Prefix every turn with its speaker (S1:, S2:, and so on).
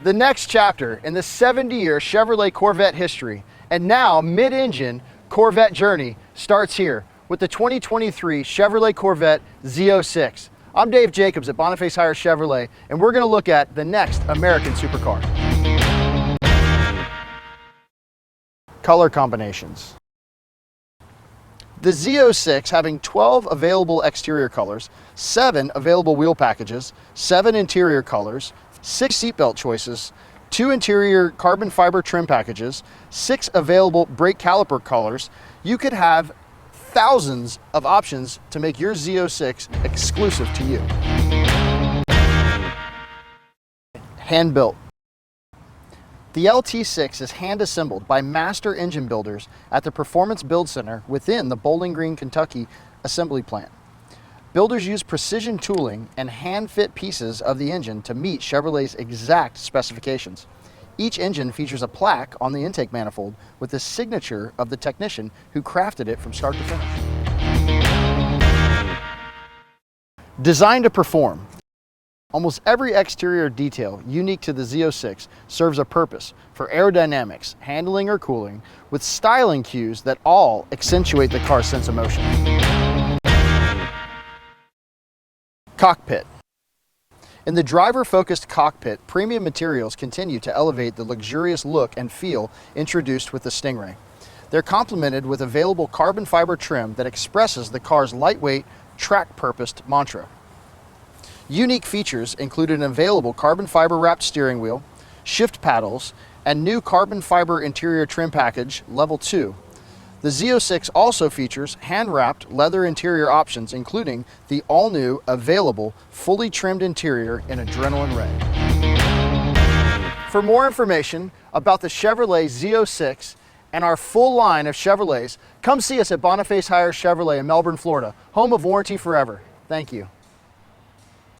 S1: The next chapter in the 70-year Chevrolet Corvette history and now mid-engine Corvette journey starts here with the 2023 Chevrolet Corvette Z06. I'm Dave Jacobs at Boniface Hiers Chevrolet, and we're going to look at the next American supercar. Color combinations. The Z06 having 12 available exterior colors, 7 available wheel packages, 7 interior colors, 6 seatbelt choices, 2 interior carbon fiber trim packages, 6 available brake caliper colors. You could have thousands of options to make your Z06 exclusive to you. Hand built. The LT6 is hand-assembled by master engine builders at the Performance Build Center within the Bowling Green, Kentucky assembly plant. Builders use precision tooling and hand-fit pieces of the engine to meet Chevrolet's exact specifications. Each engine features a plaque on the intake manifold with the signature of the technician who crafted it from start to finish. Designed to perform. Almost every exterior detail unique to the Z06 serves a purpose for aerodynamics, handling, or cooling, with styling cues that all accentuate the car's sense of motion. Cockpit. In the driver-focused cockpit, premium materials continue to elevate the luxurious look and feel introduced with the Stingray. They're complemented with available carbon fiber trim that expresses the car's lightweight, track-purposed mantra. Unique features include an available carbon fiber wrapped steering wheel, shift paddles, and new carbon fiber interior trim package level 2. The Z06 also features hand-wrapped leather interior options, including the all-new available fully trimmed interior in Adrenaline Red. For more information about the Chevrolet Z06 and our full line of Chevrolets, come see us at Boniface Hiers Chevrolet in Melbourne, Florida, home of Warranty Forever. Thank you.